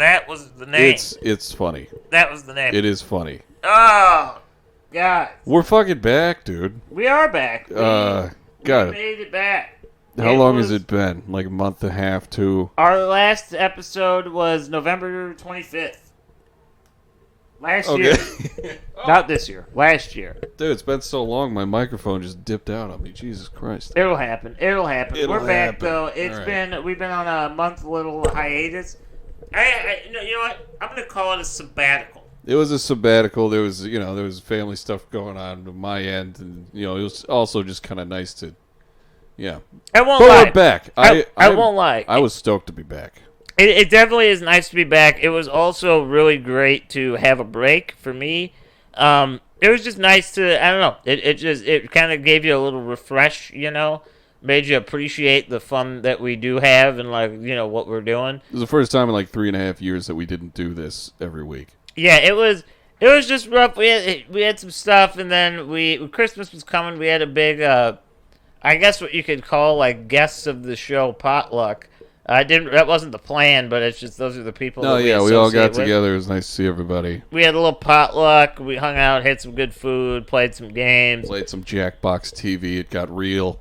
That was the name. It's funny. That was the name. It is funny. Oh, God. We're fucking back, dude. We are back. We God. made it back. How long has it been? Like a month and a half, 2? Our last episode was November 25th. Last year. Not this year. Last year. Dude, it's been so long, my microphone just dipped out on me. Jesus Christ. It'll happen. We're back, though. We've been on a month little hiatus. You know what? I'm going to call it a sabbatical. It was a sabbatical. There was family stuff going on my end, and it was also just kind of nice to, I won't but lie. we're back. I won't lie. I was stoked to be back. It definitely is nice to be back. It was also really great to have a break for me. It was just nice to, I don't know. It kind of gave you a little refresh, made you appreciate the fun that we do have and what we're doing. It was the first time in like 3.5 years that we didn't do this every week. Yeah, it was just rough. We had some stuff, and then Christmas was coming. We had a big, I guess what you could call like guests of the show potluck. That wasn't the plan, but it's just those are the people. No, that we all got with. together. It was nice to see everybody. We had a little potluck. We hung out, had some good food, played some games, played some Jackbox TV. It got real,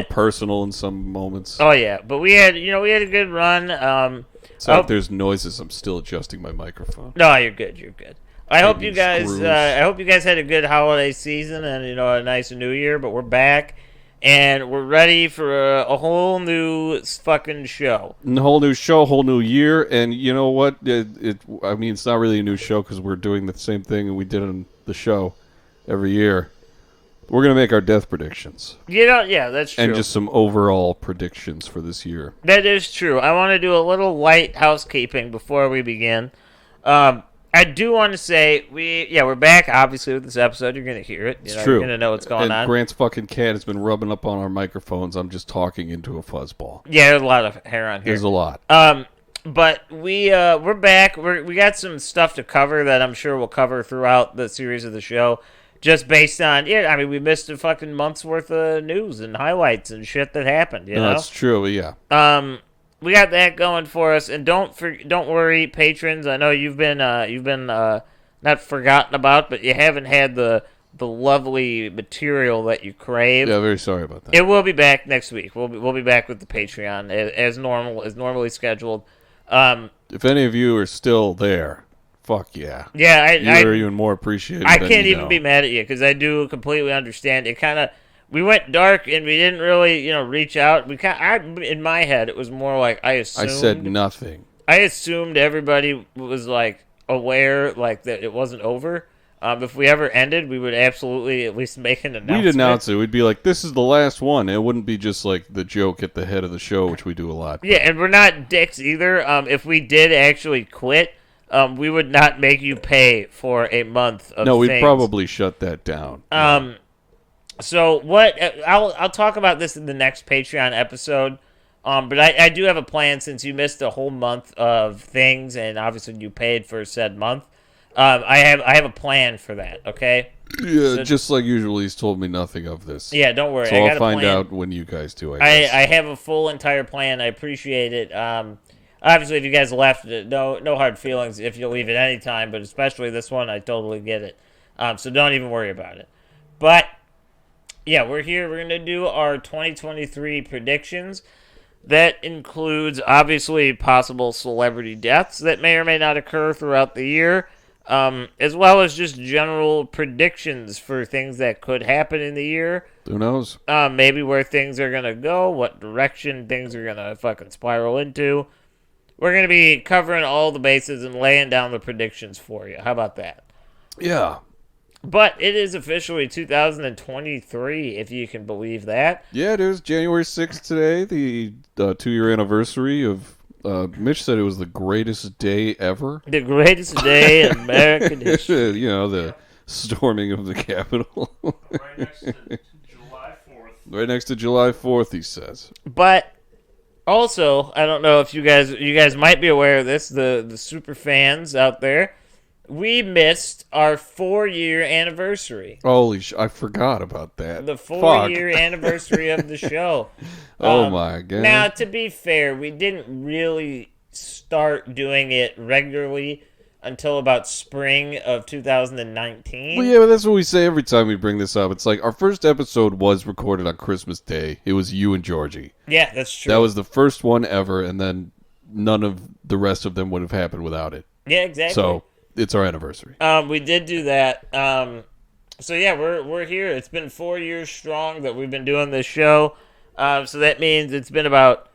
personal in some moments. Oh yeah, but we had a good run. So if there's noises, I'm still adjusting my microphone. No, you're good. You're good. I hope you guys had a good holiday season and a nice New Year. But we're back. And we're ready for a whole new fucking show. A whole new show, whole new year. And you know what? It's not really a new show because we're doing the same thing we did on the show every year. We're going to make our death predictions. Yeah, that's true. And just some overall predictions for this year. That is true. I want to do a little light housekeeping before we begin. I do want to say we're back. Obviously, with this episode, you're going to hear it. It's true. You're going to know what's going on. Grant's fucking cat has been rubbing up on our microphones. I'm just talking into a fuzzball. Yeah, there's a lot of hair on here. There's a lot. But we're back. We got some stuff to cover that I'm sure we'll cover throughout the series of the show. Just based on we missed a fucking month's worth of news and highlights and shit that happened. You know, that's true. Yeah. We got that going for us, and don't worry, patrons. I know you've been not forgotten about, but you haven't had the lovely material that you crave. Yeah, very sorry about that. It will be back next week. We'll be back with the Patreon as normally scheduled. If any of you are still there, fuck yeah. Yeah, you're even more appreciated. I can't even be mad at you because I do completely understand. It kind of. We went dark and we didn't really, reach out. In my head, it was more like I assumed. I said nothing. I assumed everybody was aware, that it wasn't over. If we ever ended, we would absolutely at least make an announcement. We'd announce it. We'd be like, "This is the last one." It wouldn't be just like the joke at the head of the show, which we do a lot. Yeah, and we're not dicks either. If we did actually quit, we would not make you pay for a month of. No, we'd things. probably shut that down. So what? I'll talk about this in the next Patreon episode. But I do have a plan since you missed a whole month of things, and obviously you paid for said month. I have a plan for that. Okay. Yeah, so, just like usual, he's told me nothing of this. Yeah, don't worry. So I'll find out when you guys do. I have a full entire plan. I appreciate it. Obviously, if you guys left, no hard feelings if you leave at any time, but especially this one, I totally get it. So don't even worry about it. But. Yeah, we're here. We're going to do our 2023 predictions. That includes, obviously, possible celebrity deaths that may or may not occur throughout the year, as well as just general predictions for things that could happen in the year. Who knows? Maybe where things are going to go, what direction things are going to fucking spiral into. We're going to be covering all the bases and laying down the predictions for you. How about that? Yeah. But it is officially 2023, if you can believe that. Yeah, it is. January 6th today, the 2-year anniversary of... Mitch said it was the greatest day ever. The greatest day in American history. The storming of the Capitol. Right next to July 4th. Right next to July 4th, he says. But... Also, I don't know if you guys might be aware of this, the super fans out there. We missed our 4-year anniversary. Holy I forgot about that. The 4-year anniversary of the show. Oh my God. Now, to be fair, we didn't really start doing it regularly until about spring of 2019. Well, yeah, but that's what we say every time we bring this up. It's like our first episode was recorded on Christmas Day. It was you and Georgie. Yeah, that's true. That was the first one ever, and then none of the rest of them would have happened without it. Yeah, exactly. So it's our anniversary. We did do that. So yeah, we're here. It's been 4 years strong that we've been doing this show. So that means it's been about,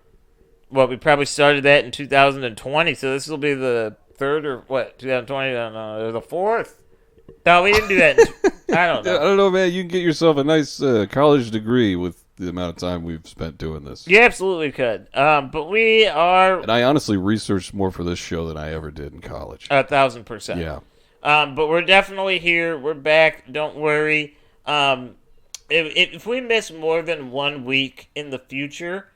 we probably started that in 2020. So this will be the third or what? 2020? I don't know. The fourth? No, we didn't do that. I don't know. I don't know, man. You can get yourself a nice college degree with the amount of time we've spent doing this. You absolutely could. But we are And I honestly researched more for this show than I ever did in college. 1,000%. Yeah. But we're definitely here. We're back. Don't worry. If we miss more than 1 week in the future,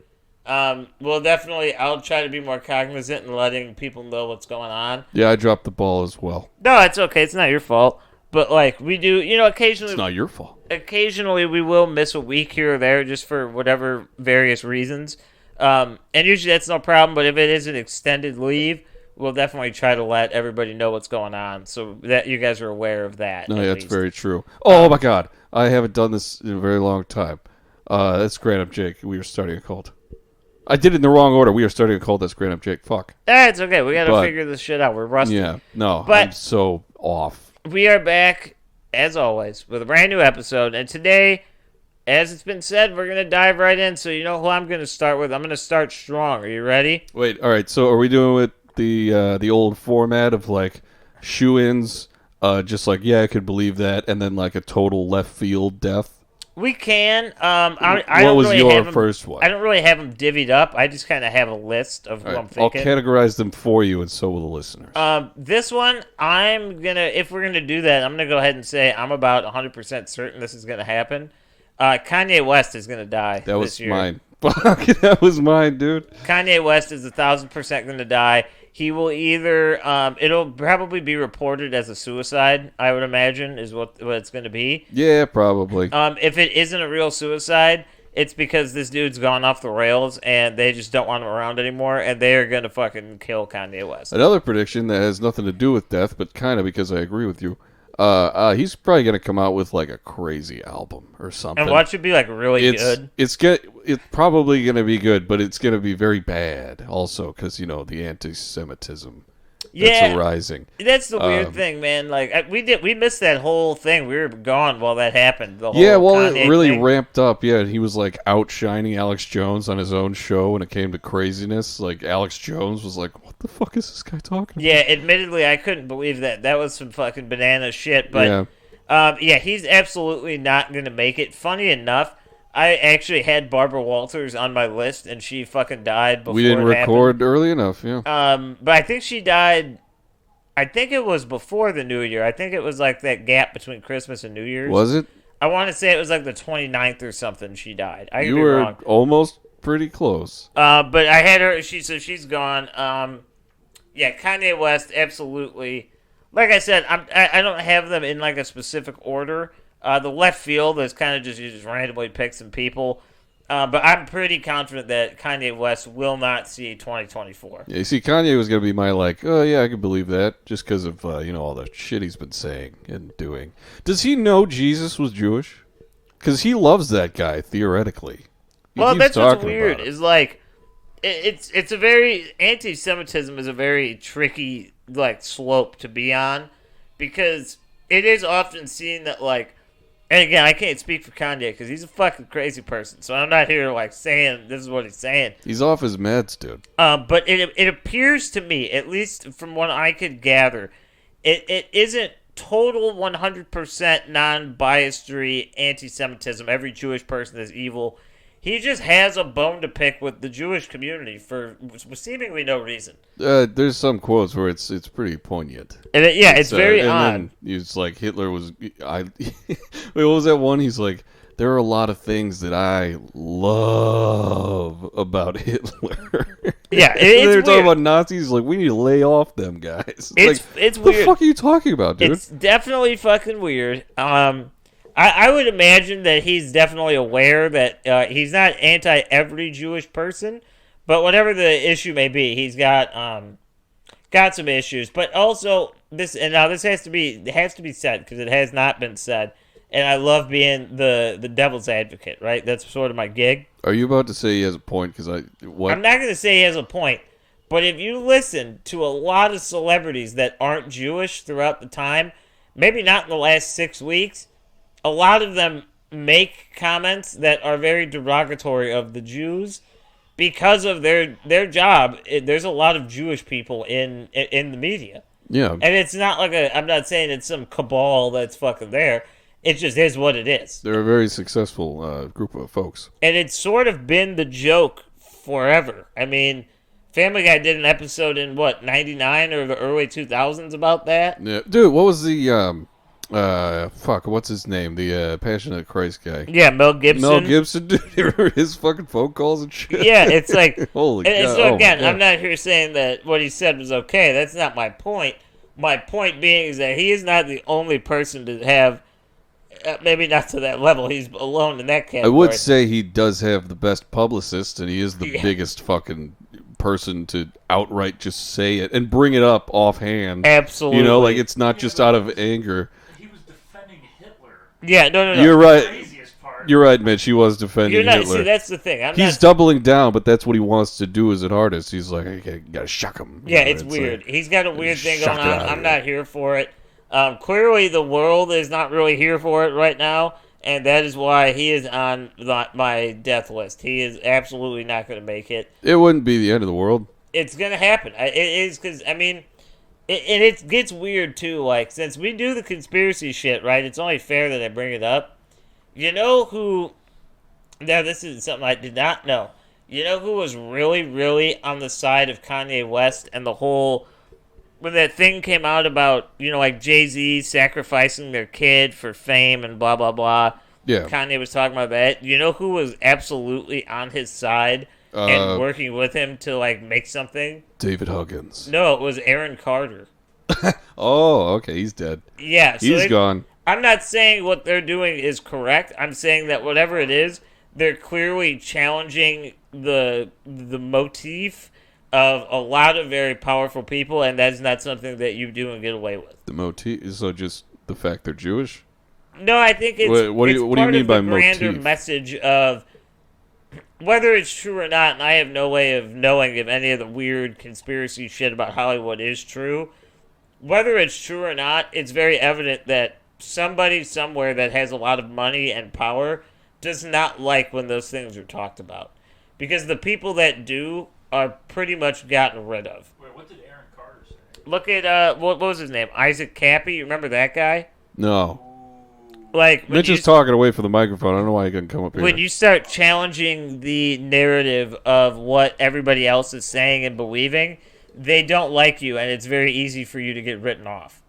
well, definitely I'll try to be more cognizant and letting people know what's going on. Yeah, I dropped the ball as well. No, it's okay. It's not your fault. But, like, we do, occasionally... It's not your fault. Occasionally we will miss a week here or there just for whatever various reasons. And usually that's no problem, but if it is an extended leave, we'll definitely try to let everybody know what's going on so that you guys are aware of that. No, at that's least. very true. Oh, my God. I haven't done this in a very long time. That's Grand Up Jake. We are starting a cult. I did it in the wrong order. We are starting a cult. That's Grand Up Jake. Fuck. It's okay. We got to figure this shit out. We're rusty. Yeah. No, But- I'm so off. We are back, as always, with a brand new episode. And today, as it's been said, we're going to dive right in. So you know who I'm going to start with? I'm going to start strong. Are you ready? Wait, all right. So are we doing with the old format of like shoe-ins, just like, yeah, I could believe that, and then like a total left field death? We can. I What don't was really your have 'em- first one? I don't really have them divvied up. I just kind of have a list of who All I'm right, I'll thinking. categorize them for you, and so will the listeners. This one, if we're gonna do that, I'm gonna go ahead and say I'm about 100% certain this is gonna happen. Kanye West is gonna die that was this year. mine. Fuck, that was mine, dude. Kanye West is 1,000% gonna die. He will either, it'll probably be reported as a suicide, I would imagine, is what it's gonna be. Yeah, probably. If it isn't a real suicide, it's because this dude's gone off the rails and they just don't want him around anymore, and they are gonna fucking kill Kanye West. Another prediction that has nothing to do with death, but kind of because I agree with you. He's probably gonna come out with like a crazy album or something. And watch it be like really good. It's probably gonna be good, but it's gonna be very bad also because the anti-Semitism that's arising. That's the weird thing, man. Like we missed that whole thing. We were gone while that happened. The whole Kanye It really thing. ramped up. Yeah, and he was like outshining Alex Jones on his own show when it came to craziness. Like Alex Jones was like, "What the fuck is this guy talking about?" Yeah, admittedly, I couldn't believe that. That was some fucking banana shit. But he's absolutely not gonna make it. Funny enough, I actually had Barbara Walters on my list, and she fucking died before We didn't it happened. record early enough. Yeah. But I think she died. I think it was before the New Year. I think it was like that gap between Christmas and New Year's. Was it? I want to say it was like the 29th or something. She died. I could You be were wrong. almost pretty close. But I had her. She's gone. Kanye West, absolutely. Like I said, I don't have them in like a specific order. The left field is kind of you just randomly pick some people. But I'm pretty confident that Kanye West will not see 2024. Yeah, you see, Kanye was going to be my like, oh yeah, I can believe that, just because of all the shit he's been saying and doing. Does he know Jesus was Jewish? Because he loves that guy theoretically. He Well, keeps that's what's talking weird. about it. Is like it's a very anti-Semitism is a very tricky like slope to be on because it is often seen that like. And again, I can't speak for Kanye because he's a fucking crazy person. So I'm not here like saying this is what he's saying. He's off his meds, dude. But it appears to me, at least from what I could gather, it isn't total 100% non-biased anti-Semitism. Every Jewish person is evil. He just has a bone to pick with the Jewish community for seemingly no reason. There's some quotes where it's pretty poignant. And it's very and odd. Then it's like Hitler was. Wait, what was that one? He's like, there are a lot of things that I love about Hitler. Yeah, And it's they were talking weird. about Nazis. Like, we need to lay off them guys. It's what weird. the fuck are you talking about, dude? It's definitely fucking weird. I would imagine that he's definitely aware that he's not anti every Jewish person, But whatever the issue may be, he's got some issues. But also this, and now this has to be said because it has not been said. And I love being the devil's advocate, right? That's sort of my gig. Are you about to say he has a point? Because what? I'm not going to say he has a point, but if you listen to a lot of celebrities that aren't Jewish throughout the time, maybe not in the last 6 weeks, a lot of them make comments that are very derogatory of the Jews because of their job. There's a lot of Jewish people in the media. Yeah. And it's not like I'm not saying it's some cabal that's fucking there. It just is what it is. They're a very successful group of folks. And it's sort of been the joke forever. I mean, Family Guy did an episode in, 99 or the early 2000s about that? Yeah. Dude, what was the, what's his name? The Passion of the Christ guy. Yeah, Mel Gibson. Mel Gibson, dude. Remember his fucking phone calls and shit? Yeah, it's like... Holy and God. so again, Oh, I'm not here saying that what he said was okay. That's not my point. My point being is that he is not the only person to have... maybe not to that level. He's alone in that category. I would say he does have the best publicist, and he is the biggest fucking person to outright just say it and bring it up offhand. Absolutely. You know, like it's not just out of anger. He was defending Hitler. Yeah, no. You're right. Craziest part. You're right, Mitch. He was defending You're not. Hitler. See, that's the thing. He's doubling down, but that's what he wants to do as an artist. He's like, I gotta shock him. Yeah, You know, it's weird. like, He's got a weird thing shock going it on. out of I'm you. not here for it. Clearly, the world is not really here for it right now, and that is why he is on my death list. He is absolutely not going to make it. It wouldn't be the end of the world. It's going to happen. It is because, I mean, and it gets weird, too. Like, since we do the conspiracy shit, right, it's only fair that I bring it up. You know who... Now, this is something I did not know. You know who was really, really on the side of Kanye West and the whole... When that thing came out about, like Jay-Z sacrificing their kid for fame and blah, blah, blah. Yeah. Kanye was talking about that. You know who was absolutely on his side and working with him to, like, make something? David Huggins. No, it was Aaron Carter. Oh, okay. He's dead. Yeah. So He's gone. I'm not saying what they're doing is correct. I'm saying that whatever it is, they're clearly challenging the motif of a lot of very powerful people, and that's not something that you do and get away with. The motif? So just the fact they're Jewish? No, I think it's What do you part mean of by the grander motif? message of whether it's true or not, and I have no way of knowing if any of the weird conspiracy shit about Hollywood is true. Whether it's true or not, it's very evident that somebody somewhere that has a lot of money and power does not like when those things are talked about. Because the people that do are pretty much gotten rid of. Wait, what did Aaron Carter say? Look at, what was his name? Isaac Cappy? You remember that guy? No. Like, Mitch is talking away from the microphone. I don't know why he couldn't come up here. when you start challenging the narrative of what everybody else is saying and believing, they don't like you, and it's very easy for you to get written off.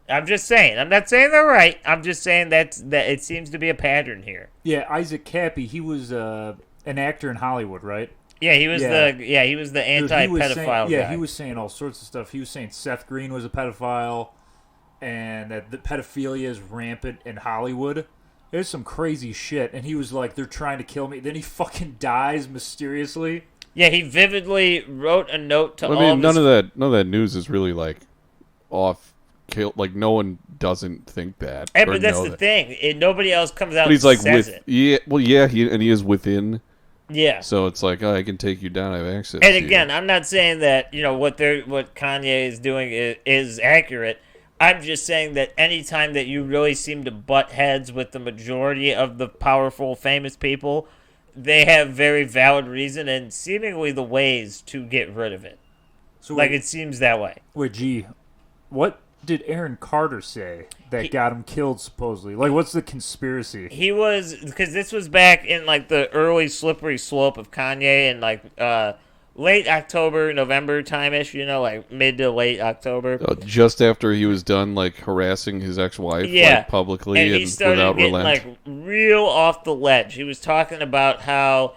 I'm just saying. I'm not saying they're right. I'm just saying that it seems to be a pattern here. Yeah, Isaac Cappy, he was an actor in Hollywood, right? Yeah, he was he was the Dude, he was anti-pedophile saying, yeah, guy. he was saying all sorts of stuff. He was saying Seth Green was a pedophile and that the pedophilia is rampant in Hollywood. There's some crazy shit. And he was like, they're trying to kill me. Then he fucking dies mysteriously. Yeah, he vividly wrote a note to all I mean, of none his... of that news is really like off. Like no one doesn't think that. Hey, or but that's know the that. thing. Nobody else comes out But he's and like says with it. he is within. Yeah. So it's like, oh, I can take you down. I have access. And to again, you. I'm not saying that what Kanye is doing is accurate. I'm just saying that anytime that you really seem to butt heads with the majority of the powerful, famous people, they have very valid reason and seemingly the ways to get rid of it. So Like, it seems that way. Wait, gee, what did Aaron Carter say that got him killed, supposedly? Like, what's the conspiracy? He was, because this was back in, like, the early slippery slope of Kanye and, like, late October, November time-ish, like mid to late October. Just after he was done like harassing his ex-wife like, publicly and and he started without getting relent. like real off the ledge. He was talking about how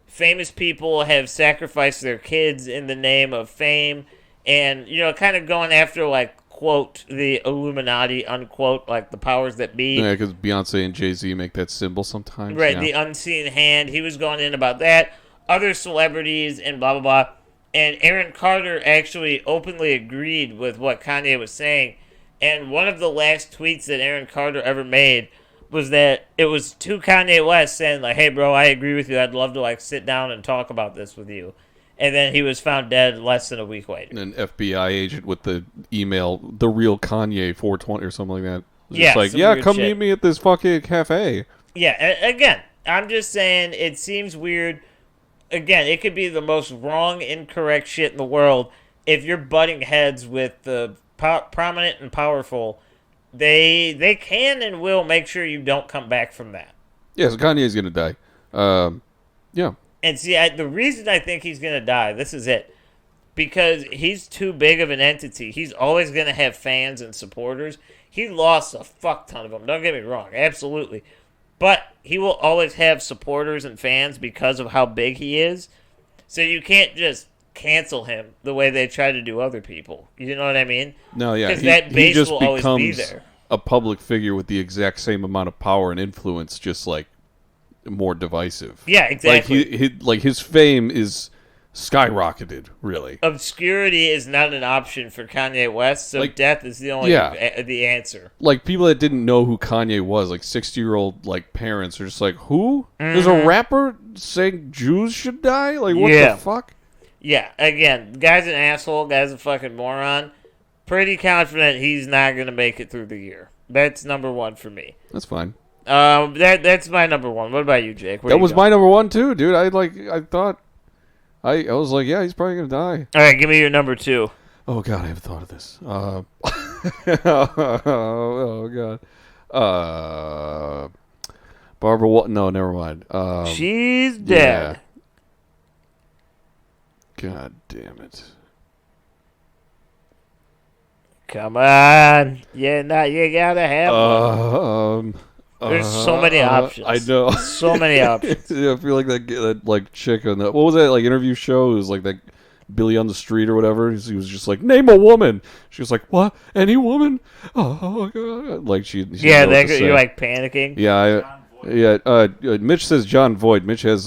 famous people have sacrificed their kids in the name of fame, and kind of going after like quote the Illuminati unquote, like the powers that be. Yeah, because Beyonce and Jay-Z make that symbol sometimes. Right, yeah. the unseen hand. He was going in about that. other celebrities and blah, blah, blah. And Aaron Carter actually openly agreed with what Kanye was saying. And one of the last tweets that Aaron Carter ever made was that it was to Kanye West saying, like, hey, bro, I agree with you. I'd love to, like, sit down and talk about this with you. And then he was found dead less than a week later. An FBI agent with the email, the real Kanye 420 or something like that. Was Yeah, just like, some yeah, weird come shit. meet me at this fucking cafe. Yeah, again, I'm just saying it seems weird. Again, it could be the most wrong, incorrect shit in the world. If you're butting heads with the prominent and powerful, they can and will make sure you don't come back from that. Yeah, so Kanye's gonna die. Yeah. And see, the reason I think he's going to die, this is it. Because he's too big of an entity. He's always going to have fans and supporters. He lost a fuck ton of them. Don't get me wrong. Absolutely. But he will always have supporters and fans because of how big he is. So you can't just cancel him the way they try to do other people. You know what I mean? No, yeah. 'Cause that base just will always be becomes there. a public figure with the exact same amount of power and influence, just like more divisive. Yeah, exactly. Like his fame is skyrocketed, really. Obscurity is not an option for Kanye West, so Like, death is the only the answer. Like people that didn't know who Kanye was, like 60-year-old like parents are just like, who? There's a rapper saying Jews should die? Like what Yeah. the fuck? Yeah, again, guy's an asshole, guy's a fucking moron. Pretty confident he's not going to make it through the year. That's number one for me. That's fine. That's my number one. What about you, Jake? Where That you was going? my number one too, dude. I was like, yeah, he's probably gonna die. All right, give me your number two. Oh god, I haven't thought of this. Oh god. Barbara no, never mind. She's dead. God damn it. Come on. You gotta have one. There's so many options. I know. So many options. Yeah, I feel like that like chick on that. What was that like interview show? It was like that Billy on the Street or whatever. He was just like, name a woman. She was like, what? Any woman? Oh god! Like she Yeah, didn't know what to say. you're like panicking. Yeah, Mitch says John Voight. Mitch has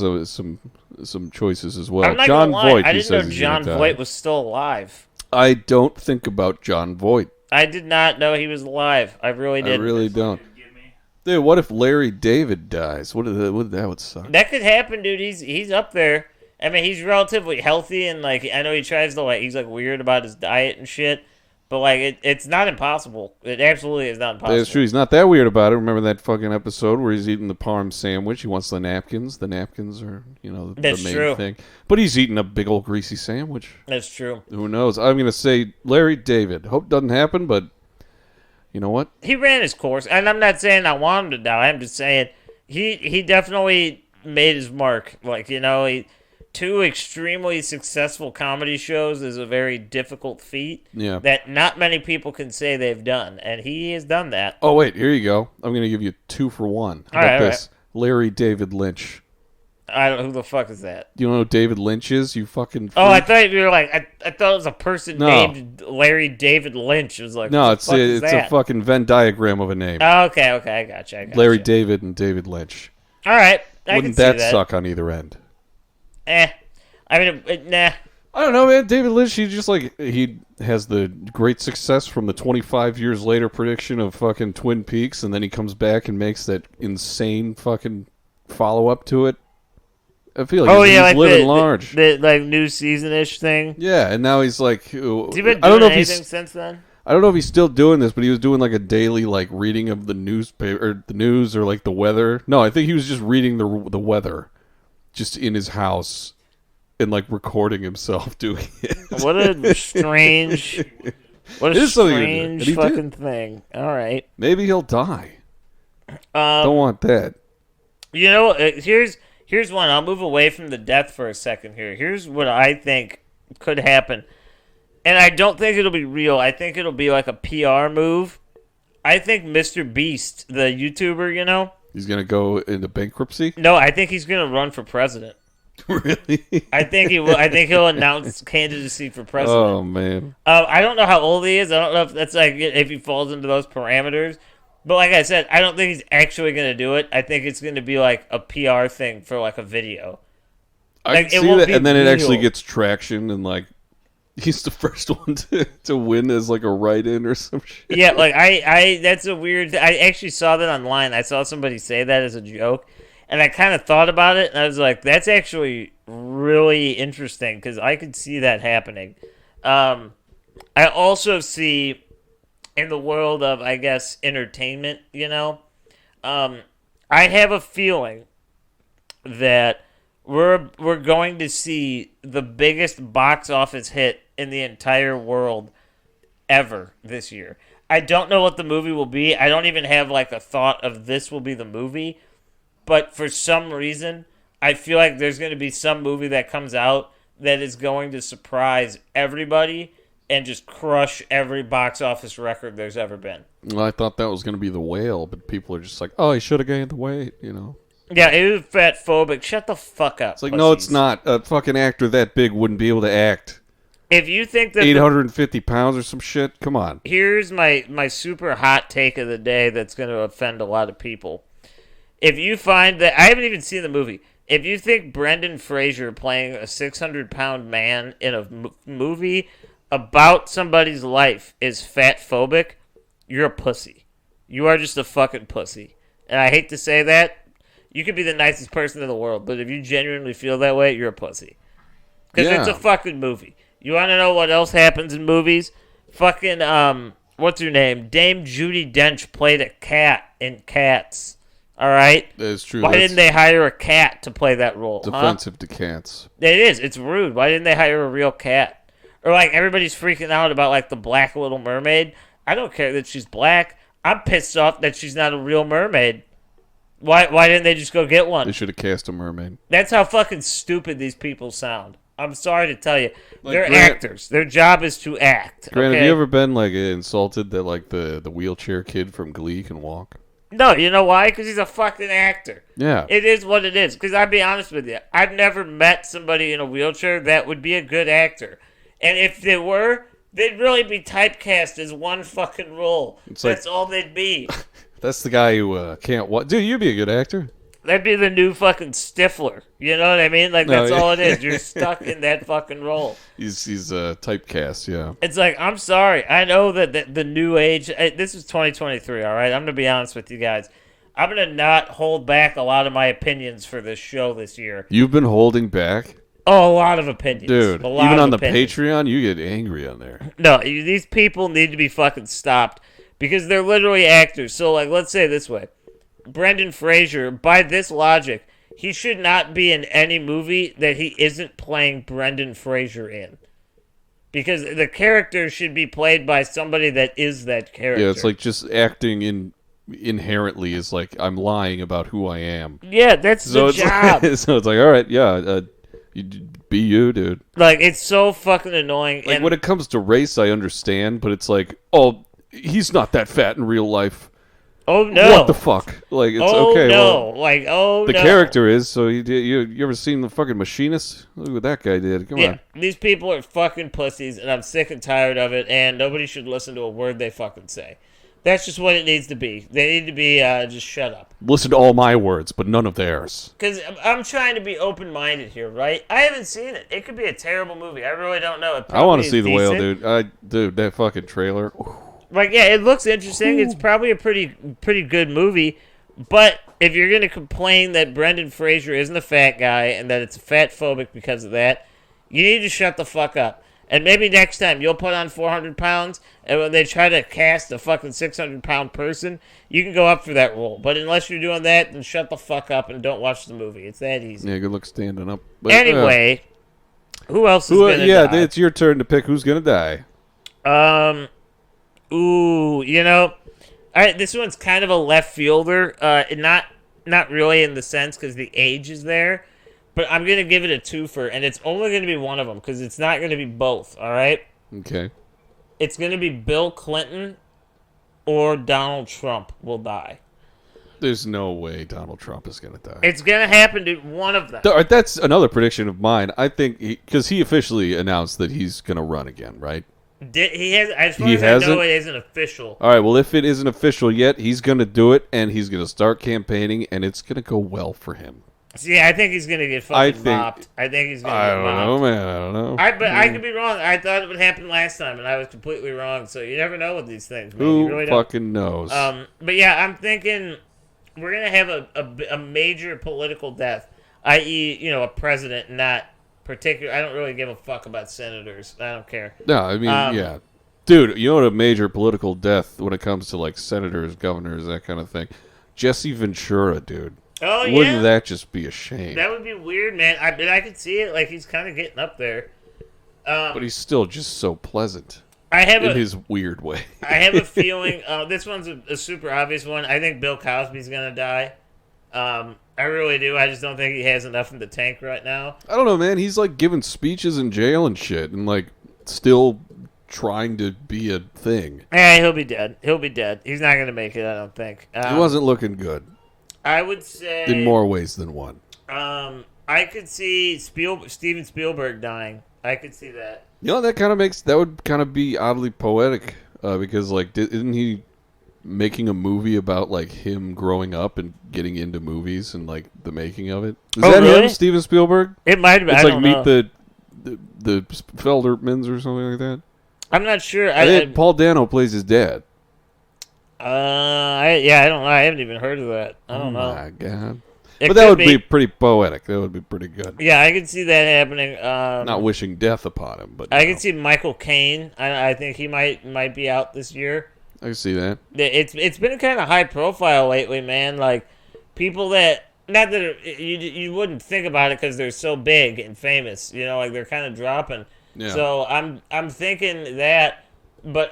some choices as well. I'm not John gonna lie. Voight. I he didn't know says he's John gonna die. Voight was still alive. I don't think about John Voight. I did not know he was alive. I really I didn't. really don't. Give me. Dude, what if Larry David dies? That would suck. That could happen, dude. He's up there. I mean, he's relatively healthy, and like I know he tries to he's like weird about his diet and shit. But like it's not impossible. It absolutely is not impossible. That's true. He's not that weird about it. Remember that fucking episode where he's eating the parm sandwich? He wants the napkins. The napkins are, the That's main true. thing. But he's eating a big old greasy sandwich. That's true. Who knows? I'm gonna say Larry David. Hope it doesn't happen, but you know what? He ran his course, and I'm not saying I want him to die. I'm just saying he definitely made his mark. Like two extremely successful comedy shows is a very difficult feat Yeah. that not many people can say they've done, and he has done that. Oh wait, here you go. I'm gonna give you 2 for 1. How All about right, all this? Larry David Lynch. I don't. Who the fuck is that? You know who David Lynch is? You fucking. Oh, I freak? thought you were like I thought it was a person No. named Larry David Lynch. It was like No, what it's the fuck is a that? fucking Venn diagram of a name. Oh, okay, I gotcha. Larry David and David Lynch. All right, I Wouldn't can see that that. suck on either end? I mean, nah. I don't know, man. David Lynch, he has the great success from the 25 years later prediction of fucking Twin Peaks, and then he comes back and makes that insane fucking follow up to it. I feel like he's like living large. the like new season-ish thing. Yeah, and now he's like, Has he been I don't doing know if anything he's, since then? I don't know if he's still doing this, but he was doing like a daily like reading of the newspaper, or the news, or like the weather. No, I think he was just reading the weather, just in his house. And like recording himself doing it. What a strange, It is something to do, and strange he fucking thing. All right. Maybe he'll die. Don't want that. You know, here's one. I'll move away from the death for a second here. Here's what I think could happen, and I don't think it'll be real. I think it'll be like a PR move. I think Mr. Beast, the YouTuber, He's gonna go into bankruptcy. No, I think he's gonna run for president. Really? I think he will. I think he'll announce candidacy for president. Oh man. I don't know how old he is. I don't know if that's like if he falls into those parameters. But like I said, I don't think he's actually going to do it. I think it's going to be like a PR thing for like a video. I Like, can it see won't that, be and then it actually real. gets traction, and like he's the first one to win as like a write-in or some shit. Yeah, like I that's a weird. I actually saw that online. I saw somebody say that as a joke, and I kind of thought about it, and I was like, that's actually really interesting because I could see that happening. I also see in the world of, I guess, entertainment, I have a feeling that we're going to see the biggest box office hit in the entire world ever this year. I don't know what the movie will be. I don't even have like a thought of this will be the movie, but for some reason, I feel like there's going to be some movie that comes out that is going to surprise everybody and just crush every box office record there's ever been. Well, I thought that was going to be The Whale, but people are just like, oh, he should have gained the weight, Yeah, it was fat phobic. Shut the fuck up. It's like, no, it's not. A fucking actor that big wouldn't be able to act. If you think that 850 pounds or some shit? Come on. here's my super hot take of the day that's going to offend a lot of people. If you find that I haven't even seen the movie, if you think Brendan Fraser playing a 600-pound man in a movie about somebody's life is fat phobic, you're a pussy. You are just a fucking pussy. And I hate to say that. You could be the nicest person in the world, but if you genuinely feel that way, you're a pussy. Because Yeah. it's a fucking movie. You want to know what else happens in movies? Fucking, what's her name? Dame Judi Dench played a cat in Cats. All right? That is true. Why That's didn't they hire a cat to play that role? It's huh? offensive to cats. It is. It's rude. Why didn't they hire a real cat? Or like everybody's freaking out about like the Black Little Mermaid. I don't care that she's black. I'm pissed off that she's not a real mermaid. Why didn't they just go get They one? should have cast a mermaid. That's how fucking stupid these people sound. I'm sorry to tell you. Like, They're Grant- actors. Their job is to act. Grant, okay? have you ever been like insulted that like the wheelchair kid from Glee can walk? No, you know why? Because he's a fucking actor. Yeah. It is what it is. Because I'll be honest with you, I've never met somebody in a wheelchair that would be a good actor. And if they were, they'd really be typecast as one fucking role. It's like- That's all they'd be. That's the guy who can't walk. Dude, you'd be a good actor. That'd be the new fucking Stifler. You know what I mean? Like, No, that's yeah. all it is. You're stuck in that fucking role. He's typecast, yeah. It's like, I'm sorry. I know that the new age, this is 2023, all right? I'm going to be honest with you guys. I'm going to not hold back a lot of my opinions for this show this year. You've been holding back? Oh, a lot of opinions. Dude, A lot even of on the opinions. Patreon, you get angry on there. No, these people need to be fucking stopped because they're literally actors. So, like, let's say it this way. Brendan Fraser, by this logic, he should not be in any movie that he isn't playing Brendan Fraser in. Because the character should be played by somebody that is that character. Yeah, it's like just acting inherently is like I'm lying about who I am. Yeah, that's So the it's job. like, so it's like, all right, yeah, you be you, dude. Like, it's so fucking annoying. Like and when it comes to race, I understand, but it's like, oh, he's not that fat in real life. oh, no. What the fuck? Like, it's oh, okay. no. Well, Like, oh, the no. character is. So you ever seen the fucking Machinist? Look what that guy did. Come Yeah, on. these people are fucking pussies, and I'm sick and tired of it, and nobody should listen to a word they fucking say. That's just what it needs to be. They need to be, just shut up. Listen to all my words, but none of theirs. Because I'm trying to be open-minded here, right? I haven't seen it. It could be a terrible movie. I really don't know. It I want probably to see is the whale, decent. dude. That fucking trailer. Like, yeah, it looks interesting. It's probably a pretty good movie. But if you're going to complain that Brendan Fraser isn't a fat guy and that it's fat phobic because of that, you need to shut the fuck up. And maybe next time you'll put on 400 pounds, and when they try to cast a fucking 600-pound person, you can go up for that role. But unless you're doing that, then shut the fuck up and don't watch the movie. It's that easy. Yeah, good luck standing up. But, Anyway, who else is going to yeah, die? it's your turn to pick who's gonna die. Ooh, this one's kind of a left fielder. Not really in the sense because the age is there, but I'm gonna give it a twofer, and it's only gonna be one of them because it's not gonna be both. All right, Okay. it's gonna be Bill Clinton or Donald Trump will die. There's no way Donald Trump is gonna die. It's gonna happen to one of them. That's another prediction of mine. I think because he officially announced that he's gonna run again, right? He has, as far He as I know, hasn't? it isn't official. All right. Well, if it isn't official yet, he's gonna do it, and he's gonna start campaigning, and it's gonna go well for him. See, I think he's gonna get fucking mopped. I think he's gonna I get don't mopped. know, man. I don't know. But I could be wrong. I thought it would happen last time, and I was completely wrong. So you never know with these things, man. Who You really don't. fucking knows? But yeah, I'm thinking we're gonna have a major political death, i.e., a president, not particular. I don't really give a fuck about senators. I don't care. No, I mean, yeah. Dude, you know what a major political death when it comes to, like, senators, governors, that kind of thing? Jesse Ventura, dude. Oh, yeah? Wouldn't that just be a shame? That would be weird, man. I could see it. Like, he's kind of getting up there. But he's still just so pleasant I have in his weird way. I have a feeling this one's a super obvious one. I think Bill Cosby's gonna die. I really do. I just don't think he has enough in the tank right now. I don't know, man. He's, like, giving speeches in jail and shit and, like, still trying to be a thing. He'll be dead. He'll be dead. He's not gonna make it, I don't think. He wasn't looking good I would say in more ways than one. I could see Steven Spielberg dying. I could see that. You know, that would kind of be oddly poetic because, like, isn't he making a movie about, like, him growing up and getting into movies and, like, the making of it? Is that really? him, Steven Spielberg? It might have been. It's I like don't Meet know. the Feldermans or something like that. I'm not sure. Paul Dano plays his dad. I don't know. I haven't even heard of that. I don't know. Oh my god! It But that could would be pretty poetic. That would be pretty good. Yeah, I could see that happening. Not wishing death upon him, but I can see Michael Caine. I think he might be out this year. I can see that. It's been kind of high profile lately, man. Like people that not that you wouldn't think about it because they're so big and famous. Like they're kind of dropping. Yeah. So I'm thinking that, but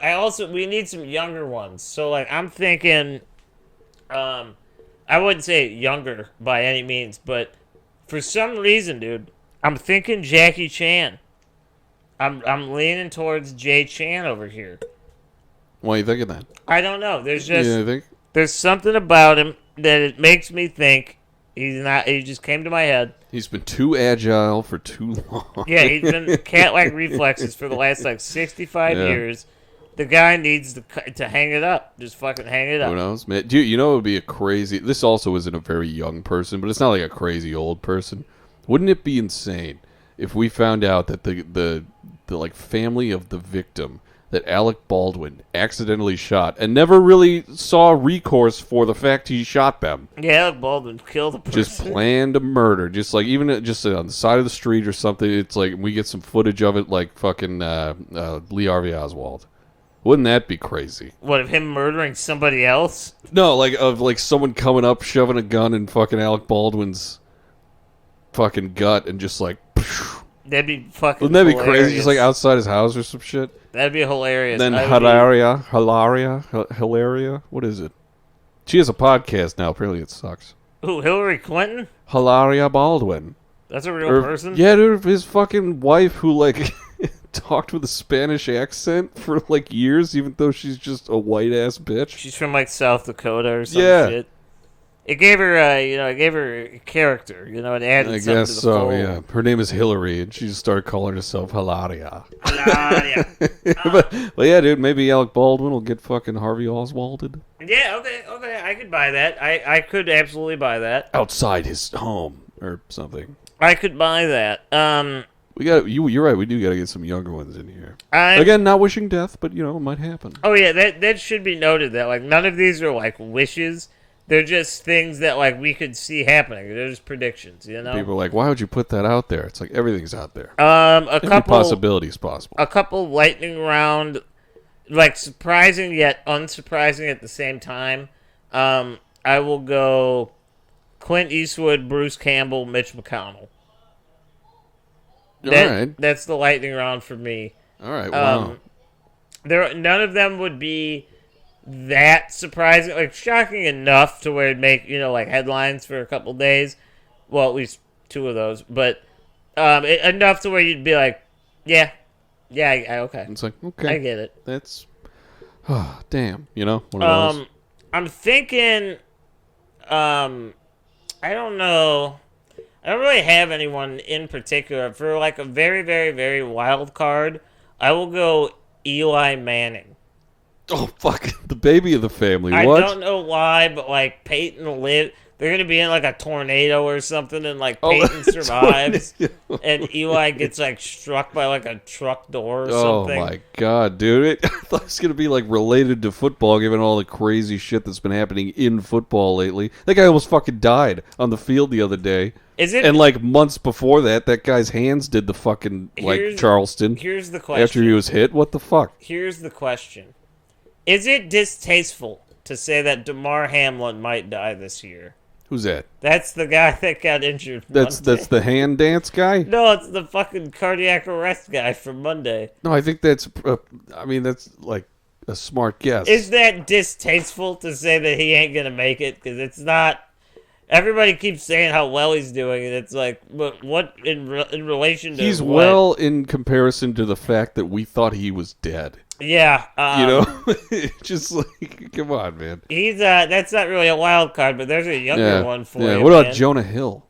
we need some younger ones. So like I'm thinking, I wouldn't say younger by any means, but for some reason, dude, I'm thinking Jackie Chan. I'm leaning towards Jay Chan over here. Why are you thinking that? I don't know. You think? There's something about him that it makes me think he's not. He just came to my head. He's been too agile for too long. Yeah, he's been cat-like reflexes for the last 65 years. The guy needs to hang it up. Just fucking hang it up. Who knows, man? Dude, it would be a crazy. This also isn't a very young person, but it's not like a crazy old person. Wouldn't it be insane if we found out that the like family of the victim that Alec Baldwin accidentally shot and never really saw recourse for the fact he shot them? Yeah, Alec Baldwin killed the person. Just planned a murder, just like even just on the side of the street or something. It's like we get some footage of it, like fucking Lee Harvey Oswald. Wouldn't that be crazy? What, of him murdering somebody else? No, like someone coming up, shoving a gun in fucking Alec Baldwin's fucking gut, and just like. That'd be fucking. Wouldn't that be hilarious. crazy? Just like outside his house or some shit. That'd be hilarious. Then Hilaria. What is it? She has a podcast now. Apparently, it sucks. Who, Hillary Clinton? Hilaria Baldwin. That's a real person? Yeah, dude. His fucking wife, who like talked with a Spanish accent for like years, even though she's just a white ass bitch. She's from like South Dakota or some Yeah. shit. It gave her, a character, it added I something guess to the so. fold. Yeah, her name is Hillary, and she just started calling herself Hilaria. Yeah. but yeah, dude, maybe Alec Baldwin will get fucking Harvey Oswalded Yeah, okay, I could buy that. I could absolutely buy that. outside his home or something. I could buy that. We got you. You're right. We do got to get some younger ones in here. I'm- Again, not wishing death, but it might happen. Oh yeah, that should be noted. That like none of these are like wishes. They're just things that like we could see happening. They're just predictions, People are like, "Why would you put that out there?" It's like everything's out there. Every Possibility is possible. A couple lightning round, like surprising yet unsurprising at the same time. I will go Clint Eastwood, Bruce Campbell, Mitch McConnell. All right. That's the lightning round for me. All right. Wow. None of them would be that surprising, like shocking enough to where it'd make like headlines for a couple days. Well, at least two of those, but enough to where you'd be like, yeah, okay, It's like okay, I get it. That's damn. One of those. I'm thinking, I don't know. I don't really have anyone in particular for like a very, very, very wild card. I will go Eli Manning. Oh fuck, the baby of the family. I What? don't know why, but like Peyton they're gonna be in like a tornado or something, and like Oh, Peyton survives, tornado. and Eli gets like struck by like a truck door or Oh something. my god, dude! I thought it was gonna be like related to football, given all the crazy shit that's been happening in football lately. That guy almost fucking died on the field the other day, Is it? and like months before that, that guy's hands did the fucking like Here's- Charleston Here's the question. after he was hit. What the fuck? Here's the question: is it distasteful to say that DeMar Hamlin might die this year? Who's that? That's the guy that got injured. That's Monday. the hand dance guy. No, it's the fucking cardiac arrest guy from Monday. No, I think that's. I mean, that's like a smart guess. Is that distasteful to say that he ain't gonna make it? Because it's not. Everybody keeps saying how well he's doing, and it's like, but what in relation to? He's what? well in comparison to the fact that we thought he was dead. Yeah, You know, just like, come on, man. he's that's not really a wild card, but there's a younger one for you. What about man. Jonah Hill?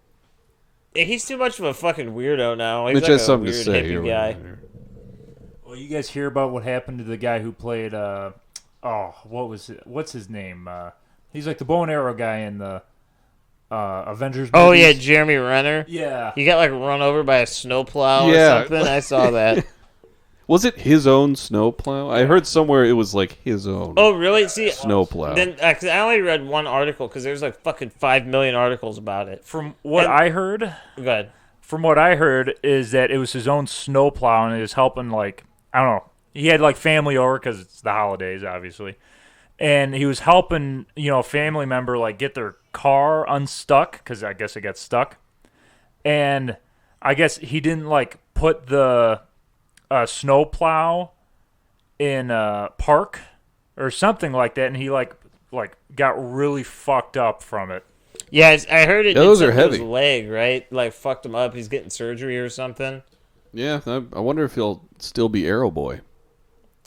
He's too much of a fucking weirdo now. He's Mitch like has a something to weird say hippie here. guy. Well, you guys hear about what happened to the guy who played? What was it? What's his name? He's like the bow and arrow guy in the Avengers. Oh movies. yeah, Jeremy Renner. Yeah. He got like run over by a snowplow Yeah. or something. I saw that. Was it his own snowplow? I heard somewhere it was like his own Oh really? See, snowplow. then 'cause I only read one article because there's like fucking 5 million articles about it. From what And- I heard, Good. is that it was his own snowplow and it was helping, like, I don't know. He had like family over because it's the holidays, obviously, and he was helping, a family member like get their car unstuck because I guess it got stuck, and I guess he didn't like put the snowplow in a park or something like that, and he like got really fucked up from it. Yeah, I heard it. Yeah, did those are something to his heavy. leg, right? Like fucked him up. He's getting surgery or something. Yeah, I wonder if he'll still be Arrow Boy.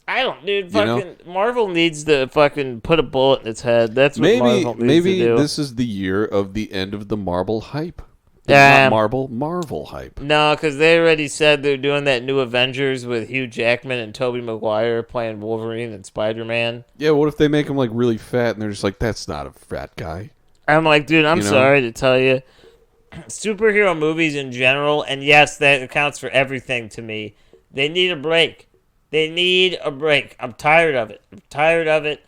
I don't, dude. You know? Fucking Marvel needs to fucking put a bullet in its head. That's what Maybe Marvel needs to do. this is the year of the end of the Marvel hype. Yeah. Not Marvel hype. No, because they already said they're doing that new Avengers with Hugh Jackman and Tobey Maguire playing Wolverine and Spider-Man. Yeah, what if they make him like really fat and they're just like, that's not a fat guy. I'm like, dude, I'm You know? sorry to tell you. Superhero movies in general, and yes, that accounts for everything to me. They need a break. They need a break. I'm tired of it.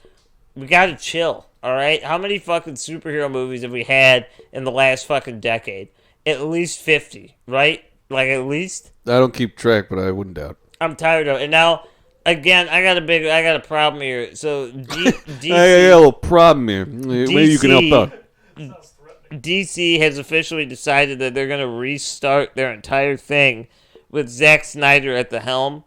We gotta chill, alright? How many fucking superhero movies have we had in the last fucking decade? At least 50, right? Like, at least? I don't keep track, but I wouldn't doubt. I'm tired of it. And now, again, I got a problem here. So, DC... I got a little problem here. Maybe you can help out. DC has officially decided that they're going to restart their entire thing with Zack Snyder at the helm.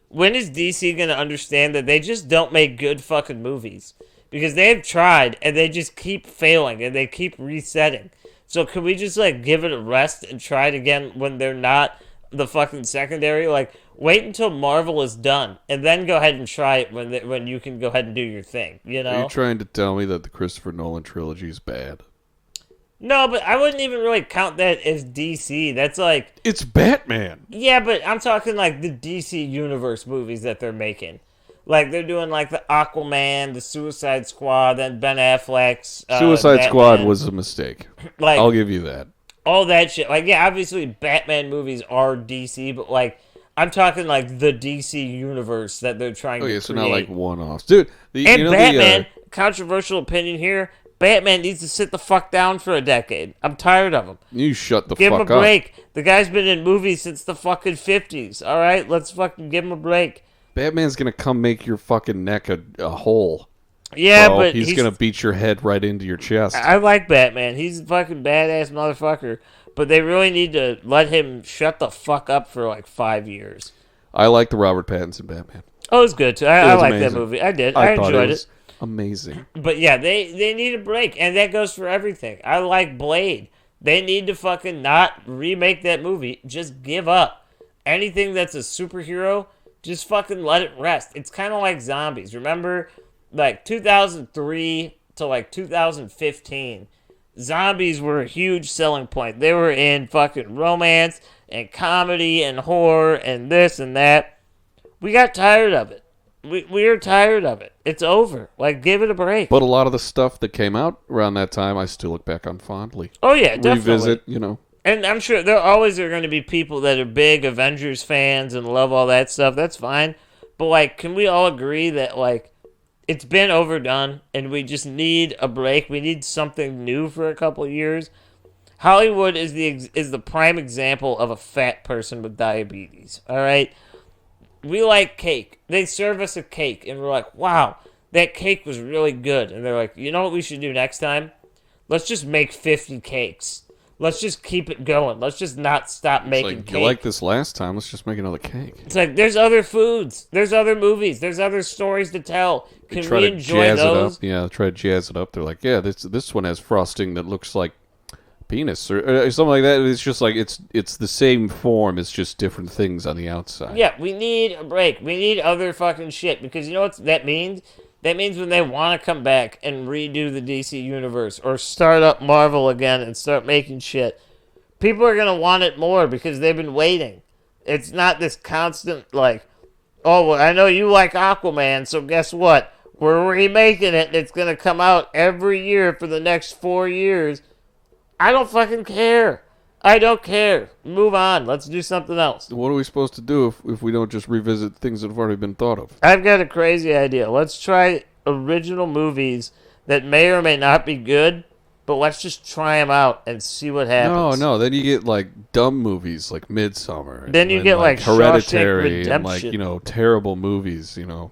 When is DC going to understand that they just don't make good fucking movies? Because they've tried, and they just keep failing, and they keep resetting. So can we just, like, give it a rest and try it again when they're not the fucking secondary? Like, wait until Marvel is done, and then go ahead and try it when you can go ahead and do your thing, you know? Are you trying to tell me that the Christopher Nolan trilogy is bad? No, but I wouldn't even really count that as DC. That's like... It's Batman. Yeah, but I'm talking like the DC Universe movies that they're making. Like, they're doing like the Aquaman, the Suicide Squad, then Ben Affleck's... Suicide Batman. Squad was a mistake. Like, I'll give you that. all that shit. Like, yeah, obviously Batman movies are DC, but like, I'm talking like the DC Universe that they're trying to Okay, create. so not like one-offs. Dude, And Batman, controversial opinion here, Batman needs to sit the fuck down for a decade. I'm tired of him. you shut the Give him fuck a up. break. The guy's been in movies since the fucking 50s. All right, let's fucking give him a break. Batman's gonna come make your fucking neck a hole. Yeah, bro. but he's gonna beat your head right into your chest. I like Batman. He's a fucking badass motherfucker. But they really need to let him shut the fuck up for like 5 years. I like the Robert Pattinson Batman. Oh, it was good too. I was like that amazing. movie. I did. I I thought enjoyed it was it. amazing. But yeah, they need a break, and that goes for everything. I like Blade. They need to fucking not remake that movie. Just give up. Anything that's a superhero, just fucking let it rest. It's kind of like zombies. Remember, like 2003 to like 2015, zombies were a huge selling point. They were in fucking romance and comedy and horror and this and that. We got tired of it. we're tired of it. It's over. Like, give it a break. But a lot of the stuff that came out around that time, I still look back on fondly. Oh yeah, definitely. Revisit, you know. And I'm sure there always are going to be people that are big Avengers fans and love all that stuff. That's fine. But, like, can we all agree that, like, it's been overdone and we just need a break? We need something new for a couple of years. Hollywood is the prime example of a fat person with diabetes, all right? We like cake. They serve us a cake, and we're like, wow, that cake was really good. And they're like, you know what we should do next time? Let's just make 50 cakes. Let's just keep it going. Let's just not stop making Like, cake. you like this last time, let's just make another cake. It's like, there's other foods. There's other movies. There's other stories to tell. Can we enjoy those? It up. Yeah, try to jazz it up. They're like, yeah, this one has frosting that looks like penis or something like that. It's just like it's the same form. It's just different things on the outside. Yeah, we need a break. We need other fucking shit because you know what that means? That means when they want to come back and redo the DC universe or start up Marvel again and start making shit, people are gonna want it more because they've been waiting. It's not this constant like, oh, well, I know you like Aquaman, so guess what? We're remaking it and it's gonna come out every year for the next 4 years. I don't fucking care. I don't care. Move on. Let's do something else. What are we supposed to do if we don't just revisit things that have already been thought of? I've got a crazy idea. Let's try original movies that may or may not be good, but let's just try them out and see what happens. No. Then you get like dumb movies like Midsummer. Then you get like Hereditary Shawshank and like Redemption. terrible movies. You know.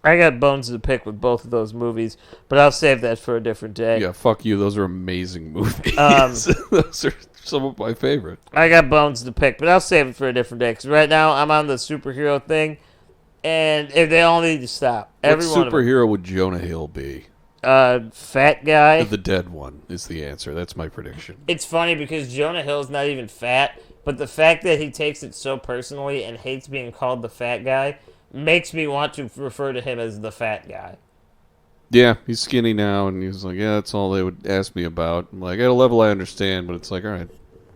I got bones to pick with both of those movies, but I'll save that for a different day. Yeah, fuck you. Those are amazing movies. Those are some of my favorite. I got bones to pick, but I'll save it for a different day because right now I'm on the superhero thing, and if they all need to stop. What superhero would Jonah Hill be? Fat guy. The dead one is the answer. That's my prediction. It's funny because Jonah Hill's not even fat, but the fact that he takes it so personally and hates being called the fat guy makes me want to refer to him as the fat guy. Yeah, he's skinny now, and he's like, yeah, that's all they would ask me about. I'm like, at a level I understand, but it's like, all right.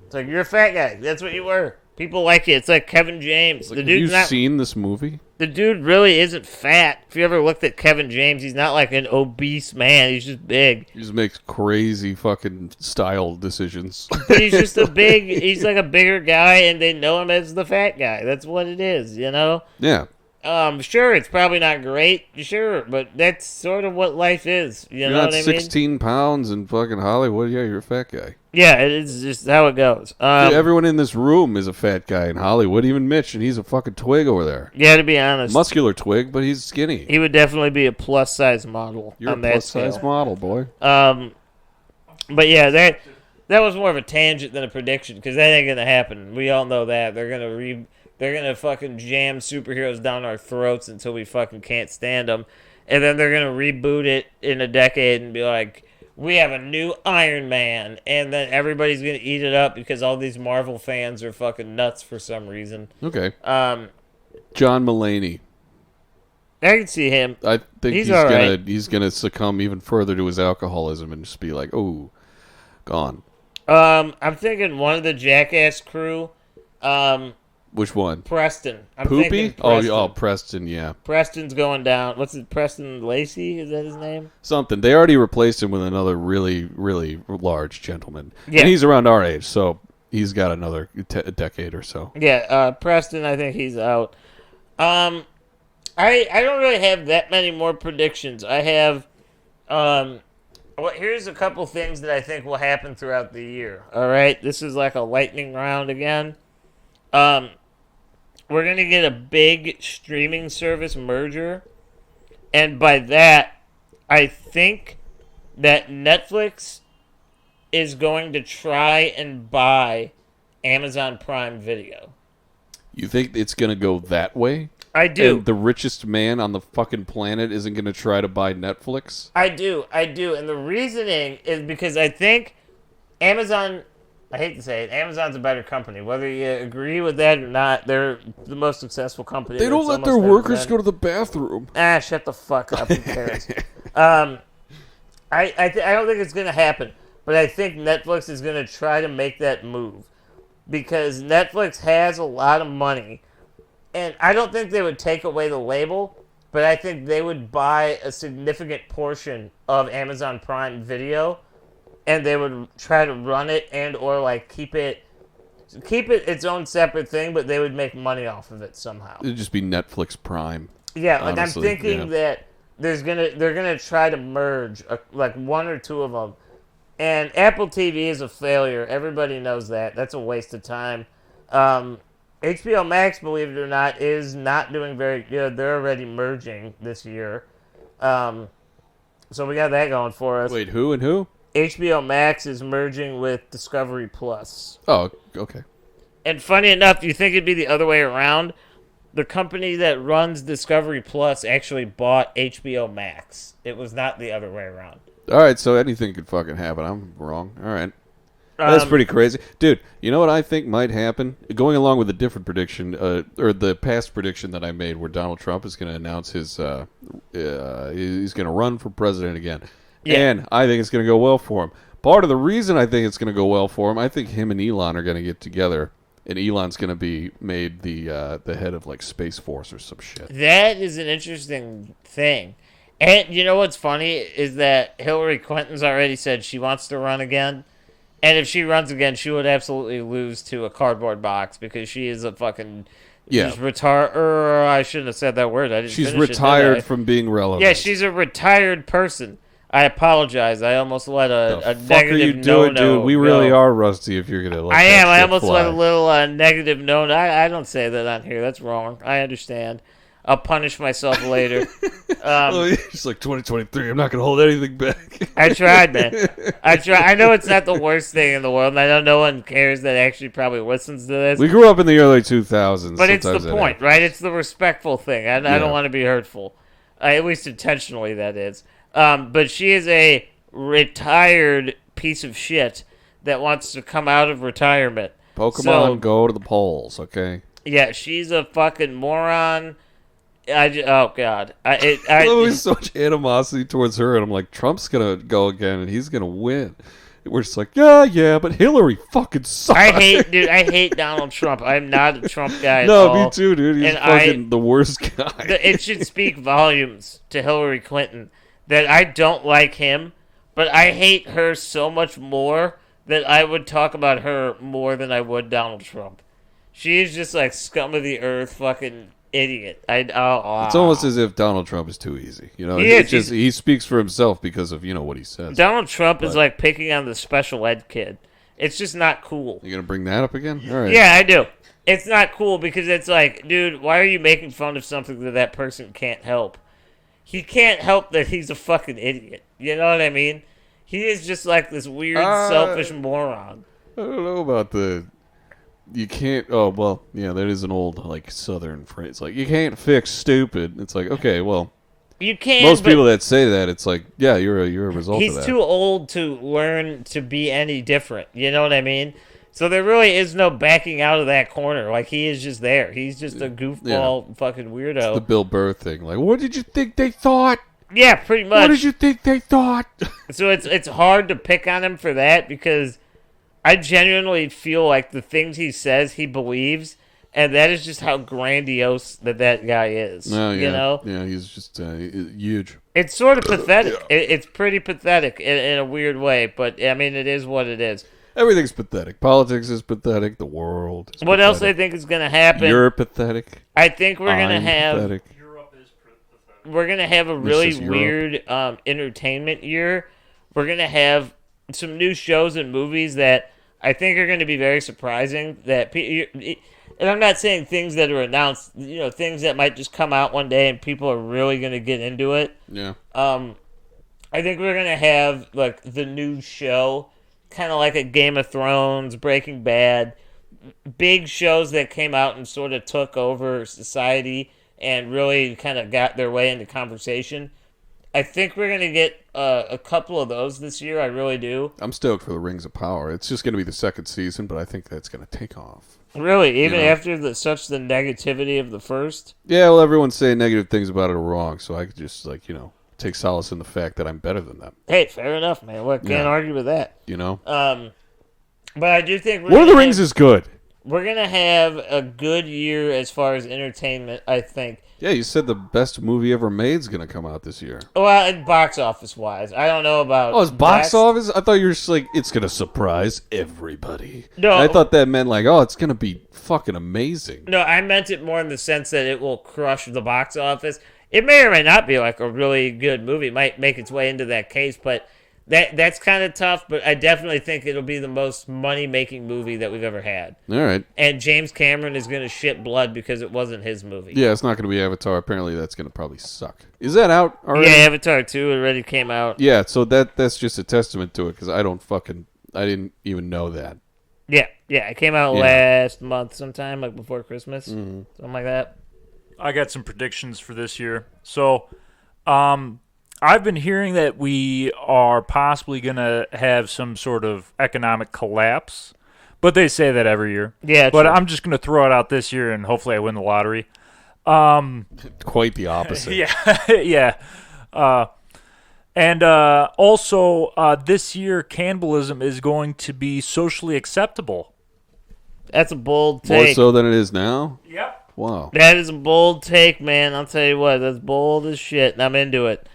It's like, you're a fat guy. That's what you were. People like you. It's like Kevin James. Like, have you seen this movie? The dude really isn't fat. If you ever looked at Kevin James, he's not like an obese man. He's just big. He just makes crazy fucking style decisions. But he's just he's like a bigger guy, and they know him as the fat guy. That's what it is, you know? Yeah. Sure, it's probably not great, sure, but that's sort of what life is. You You're know not what I mean? 16 pounds in fucking Hollywood. Yeah, you're a fat guy. Yeah, it's just how it goes. Dude, everyone in this room is a fat guy in Hollywood. Even Mitch, and he's a fucking twig over there. Yeah, to be honest, Muscular twig, but he's skinny. he would definitely be a plus size model. You're on a that plus size scale. model, boy. But yeah, that was more of a tangent than a prediction because that ain't gonna happen. We all know that they're gonna fucking jam superheroes down our throats until we fucking can't stand them, and then they're gonna reboot it in a decade and be like, we have a new Iron Man, and then everybody's gonna eat it up because all these Marvel fans are fucking nuts for some reason. Okay. John Mulaney. I can see him. I think he's gonna succumb even further to his alcoholism and just be like, oh, gone. I'm thinking one of the Jackass crew. Which one? Preston. I'm Poopy? thinking Preston. Oh, Preston, yeah. Preston's going down. What's it? Preston Lacey? Is that his name? Something. They already replaced him with another really, really large gentleman. Yeah. And he's around our age, so he's got another decade or so. Yeah, Preston, I think he's out. I don't really have that many more predictions. I have, here's a couple things that I think will happen throughout the year. All right? This is like a lightning round again. We're going to get a big streaming service merger. And by that, I think that Netflix is going to try and buy Amazon Prime Video. You think it's going to go that way? I do. And the richest man on the fucking planet isn't going to try to buy Netflix? I do. And the reasoning is because I think Amazon, I hate to say it, Amazon's a better company. Whether you agree with that or not, they're the most successful company. They don't let their workers go to the bathroom. Shut the fuck up. Who cares? I don't think it's going to happen, but I think Netflix is going to try to make that move because Netflix has a lot of money, and I don't think they would take away the label, but I think they would buy a significant portion of Amazon Prime Video, and they would try to run it and or like keep it its own separate thing, but they would make money off of it somehow. It'd just be Netflix Prime. Yeah, like honestly, I'm thinking that they're gonna try to merge like one or two of them, and Apple TV is a failure. Everybody knows that. That's a waste of time. HBO Max, believe it or not, is not doing very good. They're already merging this year, so we got that going for us. Wait, who and who? HBO Max is merging with Discovery Plus. Oh, okay. And funny enough, you think it'd be the other way around. The company that runs Discovery Plus actually bought HBO Max. It was not the other way around. All right, so anything could fucking happen. I'm wrong. All right. That's pretty crazy. Dude, you know what I think might happen? Going along with a different prediction, or the past prediction that I made where Donald Trump is going to announce he's going to run for president again. Yeah. And I think it's going to go well for him. Part of the reason I think it's going to go well for him, I think him and Elon are going to get together, and Elon's going to be made the head of like Space Force or some shit. That is an interesting thing. And you know what's funny is that Hillary Clinton's already said she wants to run again. And if she runs again, she would absolutely lose to a cardboard box because she is a fucking just I shouldn't have said that word. I didn't. She's finish retired it, from being relevant. Yeah, she's a retired person. I apologize. I almost let a fuck negative are you doing, no-no dude? We go. really are rusty. If you're gonna, let I that am. I shit almost fly. let a little negative no. I don't say that on here. That's wrong. I understand. I'll punish myself later. It's like 2023. I'm not gonna hold anything back. I tried, man. I tried. I know it's not the worst thing in the world, and I know no one cares that actually probably listens to this. We grew up in the early 2000s. But it's the Sometimes that point, right? It's the respectful thing. I Yeah. don't want to be hurtful. At least intentionally, that is. But she is a retired piece of shit that wants to come out of retirement. Pokemon So- go to the polls, okay? Yeah, she's a fucking moron. Oh, God. There's so much animosity towards her, and I'm like, Trump's gonna go again, and he's gonna win. We're just like, yeah, but Hillary fucking sucks. I hate Donald Trump. I'm not a Trump guy at No, all. me too, dude. He's And fucking the worst guy. It should speak volumes to Hillary Clinton that I don't like him, but I hate her so much more that I would talk about her more than I would Donald Trump. She's just like scum of the earth fucking idiot. It's almost as if Donald Trump is too easy. You know, He it's is. just he speaks for himself because of what he says. Donald Trump is But- like picking on the special ed kid. It's just not cool. You gonna bring that up again? All right. Yeah, I do. It's not cool because it's like, dude, why are you making fun of something that person can't help? He can't help that he's a fucking idiot. You know what I mean? He is just like this weird, selfish moron. I don't know about the. You can't. Oh well, yeah. That is an old like Southern phrase. Like you can't fix stupid. It's like okay, well, You can't. most but people that say that, it's like yeah, you're a result he's of that. too old to learn to be any different. You know what I mean? So there really is no backing out of that corner. Like he is just there. He's just a goofball, fucking weirdo. The Bill Burr thing. Like, what did you think they thought? Yeah, pretty much. What did you think they thought? So it's hard to pick on him for that because I genuinely feel like the things he says he believes, and that is just how grandiose that guy is. No, yeah, You know, yeah, he's just huge. it's sort of pathetic. It's pretty pathetic in a weird way, but I mean, it is what it is. Everything's pathetic. Politics is pathetic. The world. Is What else I pathetic. think is going to happen? You're pathetic. I think we're going to I'm have pathetic. Europe is pathetic. we're going to have a really just Europe. weird entertainment year. We're going to have some new shows and movies that I think are going to be very surprising. And I'm not saying things that are announced, things that might just come out one day and people are really going to get into it. Yeah. I think we're going to have like the new show, kind of like a Game of Thrones, Breaking Bad, big shows that came out and sort of took over society and really kind of got their way into conversation. I think we're going to get a couple of those this year. I really do. I'm stoked for the Rings of Power. It's just going to be the second season, but I think that's going to take off. Really, even know. after the negativity of the first. Yeah, well, everyone's saying negative things about it are wrong, so I could just, take solace in the fact that I'm better than them. Hey, fair enough, man. What can't Yeah. argue with that. But I do think Lord of the Rings is good. we're gonna have a good year as far as entertainment. I think Yeah, you said the best movie ever made is going to come out this year. Well, and box office wise, I don't know about. Oh, it's box best. office? I thought you were just like, it's going to surprise everybody. No. And I thought that meant like, oh, it's going to be fucking amazing. No, I meant it more in the sense that it will crush the box office. It may or may not be like a really good movie. It might make its way into that case, but that's kind of tough. But I definitely think it'll be the most money-making movie that we've ever had. All right. And James Cameron is going to shit blood because it wasn't his movie. Yeah, it's not going to be Avatar. Apparently, that's going to probably suck. Is that out already? Yeah, Avatar 2 already came out. Yeah, so that's just a testament to it because I didn't even know that. Yeah, it came out Yeah. last month sometime, like before Christmas. Mm-hmm. Something like that. I got some predictions for this year. So, I've been hearing that we are possibly going to have some sort of economic collapse, but they say that every year. Yeah, But true. I'm just going to throw it out this year, and hopefully I win the lottery. Quite the opposite. Yeah, yeah. And also, this year, cannibalism is going to be socially acceptable. That's a bold More take. so than it is now? Yep. Wow. That is a bold take, man. I'll tell you what, that's bold as shit, and I'm into it.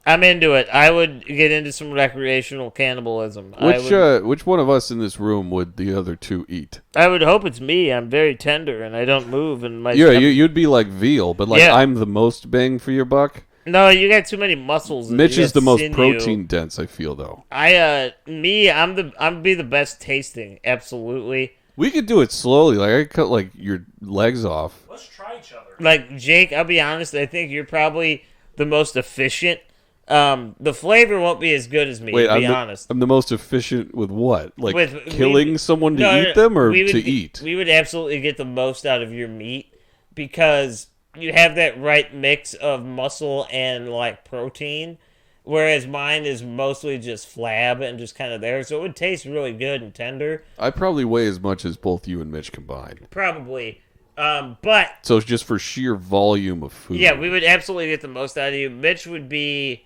I would get into some recreational cannibalism. Which one of us in this room would the other two eat? I would hope it's me. I'm very tender, and I don't move. And my Yeah, stomach- you'd be like veal, but like Yeah. I'm the most bang for your buck. No, you got too many muscles. and Mitch you is got the most sinew. protein dense, I feel though. I'm be the best tasting. Absolutely. We could do it slowly. Like I could cut like your legs off. Let's try each other. Like Jake, I'll be honest. I think you're probably the most efficient. The flavor won't be as good as me. Wait, to be I'm honest. I'm the most efficient with what? Like With- killing someone to No, eat them or we would to be- eat? We would absolutely get the most out of your meat because you have that right mix of muscle and like protein, whereas mine is mostly just flab and just kind of there. So it would taste really good and tender, I probably weigh as much as both you and Mitch combined. probably. But So it's just for sheer volume of food. yeah, we would absolutely get the most out of you. Mitch would be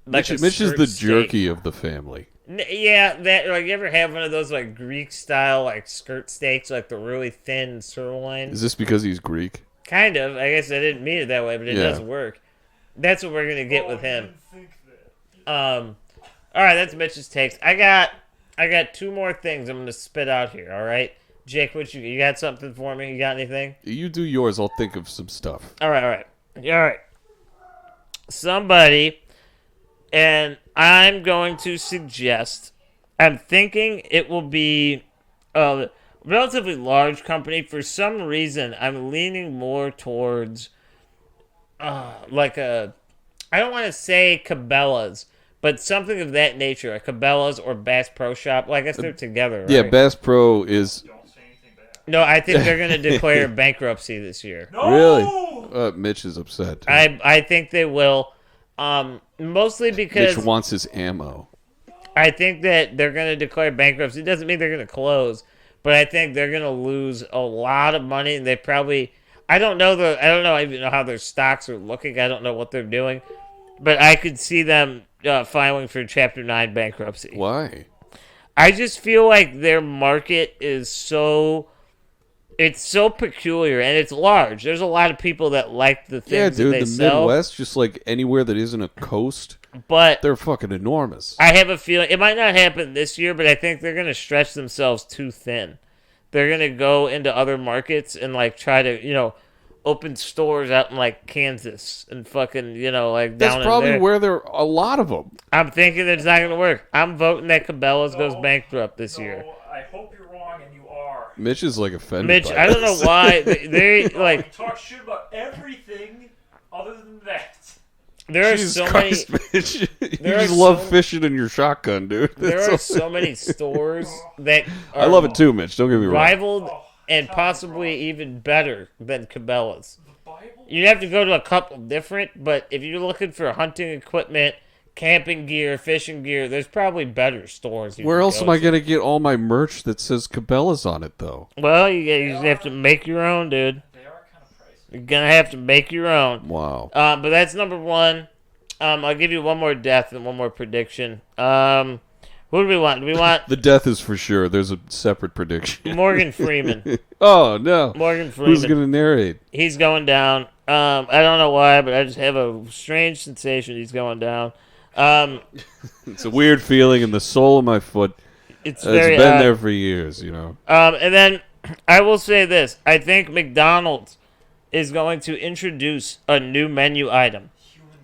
like Mitch is the steak. jerky of the family. Yeah, that like you ever have one of those like Greek style like skirt steaks, like the really thin sirloin? Is this because he's Greek? Kind of. I guess I didn't mean it that way, but it Yeah. does work. That's what we're gonna get with him. didn't think that. All right, that's Mitch's takes. I got two more things I'm gonna spit out here. All right, Jake, what you got something for me? You got anything? You do yours, I'll think of some stuff. All right. Somebody, and I'm going to suggest. I'm thinking it will be a relatively large company. For some reason, I'm leaning more towards like a. I don't want to say Cabela's, but something of that nature, a Cabela's or Bass Pro Shop. Well, I guess they're together, right? Yeah, Bass Pro is Don't say anything bad. No, I think they're going to declare bankruptcy this year. No! really. Mitch is upset. I think they will, mostly because Mitch wants his ammo. I think that they're going to declare bankruptcy. It doesn't mean they're going to close, but I think they're going to lose a lot of money, and they probably. I don't know even know how their stocks are looking. I don't know what they're doing, but I could see them filing for Chapter 9 bankruptcy. Why? I just feel like their market is so. It's so peculiar and it's large. There's a lot of people that like the things Yeah, that dude, they the sell, Midwest, just like anywhere that isn't a coast, but they're fucking enormous. I have a feeling it might not happen this year, but I think they're going to stretch themselves too thin. They're going to go into other markets and like try to, open stores out in like Kansas and fucking, like That's down probably in there. where there are a lot of them. I'm thinking that it's not going to work. I'm voting that Cabela's goes bankrupt this year. No, I hope you're wrong and you are. Mitch is like offended. Mitch, by I don't know this. why they You like. talk shit about everything other than that. There are Jesus so Christ, many. Mitch. You there just are love so- fishing in your shotgun, dude. There That's are all- so many stores that are I love it too, Mitch. Don't get me wrong. rivaled Oh, and tell me possibly wrong. even better than Cabela's. The Bible? You'd have to go to a couple different, but if you're looking for hunting equipment, camping gear, fishing gear, there's probably better stores. you Where can else go am I to. going to get all my merch that says Cabela's on it, though? Well, you just have to make your own, dude. They are kind of pricey. You're gonna have to make your own. Wow. But that's number one. I'll give you one more death and one more prediction. Who do we want? Do we want The death is for sure. There's a separate prediction. Morgan Freeman? Oh, no. Morgan Who's Freeman. going to narrate? He's going down. I don't know why, but I just have a strange sensation he's going down. It's a weird feeling in the sole of my foot. It's It's very been odd. there for years, you know. And then I will say this. I think McDonald's is going to introduce a new menu item.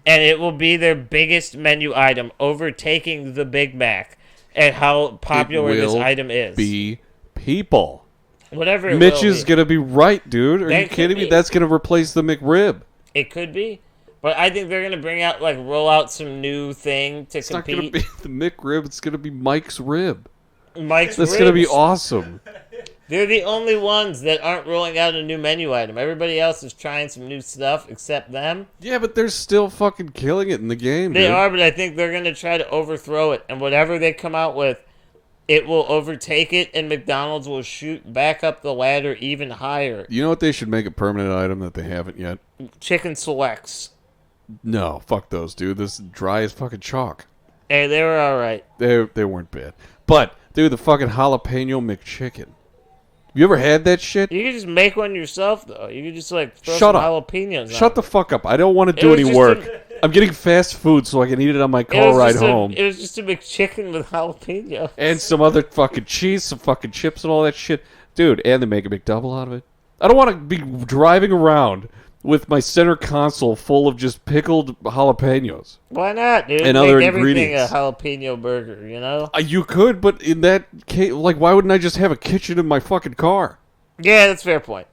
And it will be their biggest menu item, overtaking the Big Mac and how popular this will item is. Be people. Whatever it Mitch will is be. going to be right, dude. Are That you could kidding me? be. That's going to replace the McRib. It could be. But I think they're going to bring out, like, roll out some new thing to It's not going to compete. be the McRib. It's going to be Mike's Rib. Mike's That's going to be Ribs. awesome. They're the only ones that aren't rolling out a new menu item. Everybody else is trying some new stuff except them. Yeah, but they're still fucking killing it in the game, They dude. are, but I think they're going to try to overthrow it. And whatever they come out with, it will overtake it, and McDonald's will shoot back up the ladder even higher. You know what they should make a permanent item that they haven't yet? Chicken selects. No, fuck those, dude. This is dry as fucking chalk. Hey, they were all right. They weren't bad. But, dude, the fucking jalapeno McChicken. You ever had that shit? You could just make one yourself, though. You could just, like, throw Shut some up. jalapenos on Shut the fuck up. I don't want to do was any just work. a- I'm getting fast food so I can eat it on my it. car Was ride just home. It was just a McChicken with jalapeno. And some other fucking cheese, some fucking chips and all that shit. Dude, and they make a McDouble out of it. I don't want to be driving around with my center console full of just pickled jalapenos. Why not, dude? And Make other everything ingredients. a jalapeno burger, you know? You could, but in that case, like, why wouldn't I just have a kitchen in my fucking car? Yeah, that's a fair point.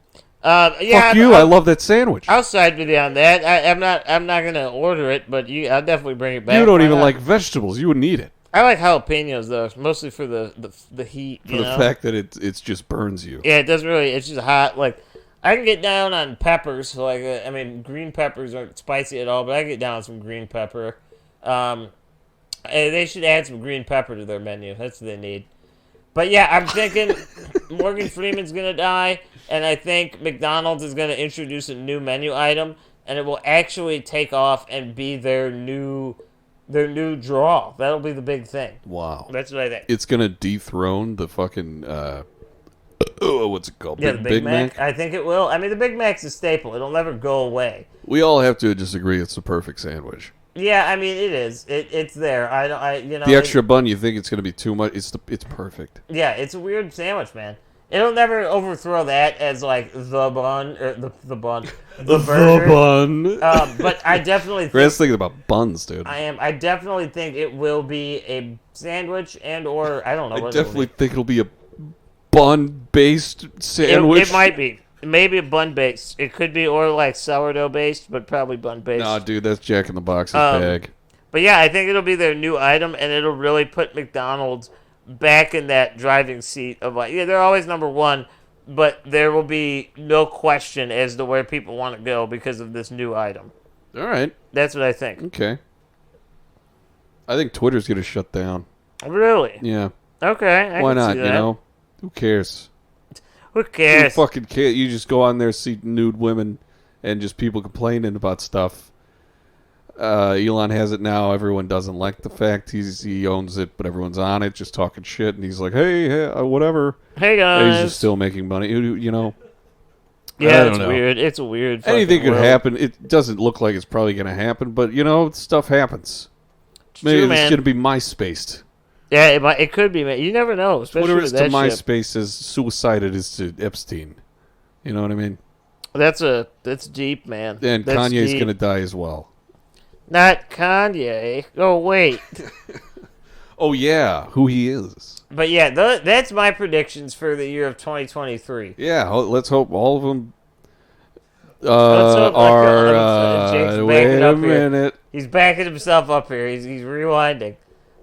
Yeah, Fuck you, I love that sandwich. I'll side with you on that. I'm not gonna order it, but I'll definitely bring it back. You don't Why even not? like vegetables. You wouldn't eat it. I like jalapenos though, mostly for the heat. For You the know? fact that it just burns you. Yeah, it doesn't really. It's just hot. Like I can get down on peppers. So like I mean, green peppers aren't spicy at all, but I can get down on some green pepper. They should add some green pepper to their menu. That's what they need. But yeah, I'm thinking Morgan Freeman's gonna die, and I think McDonald's is gonna introduce a new menu item, and it will actually take off and be their new draw. That'll be the big thing. Wow. That's what I think. It's gonna dethrone the fucking what's it called? Yeah, the Big Mac. I think it will. I mean, the Big Mac's a staple. It'll never go away. We all have to just agree it's the perfect sandwich. Yeah, I mean, it is. It's there. You know. The extra bun, you think it's gonna be too much? It's perfect. Yeah, it's a weird sandwich, man. It'll never overthrow that as like the bun or the bun, the burger. bun. But I definitely think Grant's thinking about buns, dude. I definitely think it will be a sandwich and or I don't know. I what definitely it'll think it'll be a bun-based be. sandwich. It might be. Maybe a bun based. It could be or like sourdough based, but probably bun based. Nah, dude, that's Jack in the Box's Um, bag. But yeah, I think it'll be their new item, and it'll really put McDonald's back in that driving seat of like, yeah, they're always number one, but there will be no question as to where people want to go because of this new item. All right, That's what I think. okay. I think Twitter's gonna shut down. Really? Yeah, Okay. I why can not? see You that. know, who cares? Who Who cares? fucking care? You just go on there, see nude women, and just people complaining about stuff. Elon has it now. Everyone doesn't like the fact he owns it, but everyone's on it, just talking shit. And he's like, hey whatever. Hey And he's guys. just still making money. You know, I Yeah, don't it's know. weird. It's a weird. Anything fucking could world. happen. It doesn't look like it's probably going to happen, but you know, stuff happens. Maybe true, it's man. going to be MySpace. Yeah, it could be, man. You never know, especially Twitter with is to that shit. MySpace as suicided is to Epstein. You know what I mean? That's deep, man. And That's Kanye's deep. going to die as well. Not Kanye. Oh wait. Oh yeah, who he is. But yeah, that's my predictions for the year of 2023. Yeah, let's hope all of them Let's hope, like, are. Jake's backing Wait a up here. minute. He's backing himself up here. He's rewinding.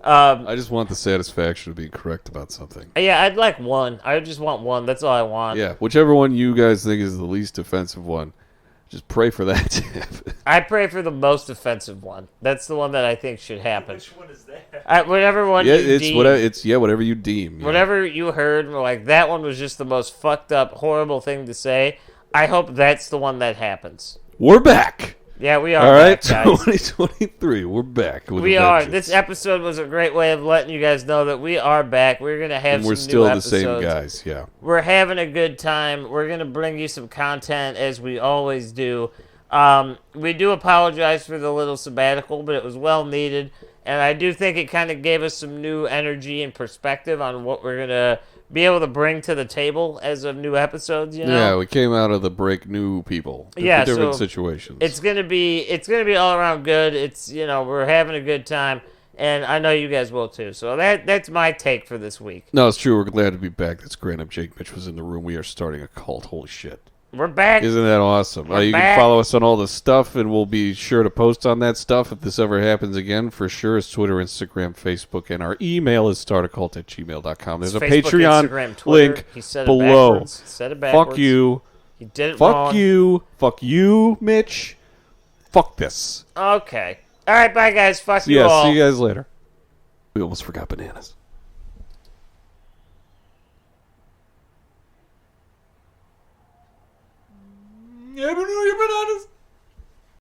I just want the satisfaction of being correct about something. Yeah, I'd like one. I just want one. That's all I want. Yeah, whichever one you guys think is the least offensive one, just pray for that to happen. I pray for the most offensive one. That's the one that I think should happen. Which one is that? Whatever one Yeah, you it's deem, whatever you deem. Yeah. whatever you heard, and were like that one was just the most fucked up, horrible thing to say. I hope that's the one that happens. We're back. Yeah, we are. All right, back, guys. 2023. We're back. With We a are. vengeance. This episode was a great way of letting you guys know that we are back. We're gonna have and we're some still new the episodes. same guys. Yeah. We're having a good time. We're gonna bring you some content as we always do. We do apologize for the little sabbatical, but it was well needed. And I do think it kind of gave us some new energy and perspective on what we're going to be able to bring to the table as of new episodes, you know? Yeah, we came out of the break new people. Yeah, for different so situations. It's gonna be all around good. It's we're having a good time, and I know you guys will too. So that's my take for this week. No, it's true. We're glad to be back. That's great. I'm Jake Mitch was in the room. We are starting a cult. Holy shit. We're back. Isn't that awesome? You back. can follow us on all the stuff, and we'll be sure to post on that stuff if this ever happens again. For sure, it's Twitter, Instagram, Facebook, and our email is startacult@gmail.com. There's a Facebook, Patreon Instagram, Twitter. link He said it below. backwards. He said it backwards. Fuck you. He did it Fuck wrong. you. Fuck you, Mitch. Fuck this. Okay. All right, bye guys. Fuck you Yeah, all. see you guys later. We almost forgot bananas. Yeah, bananas.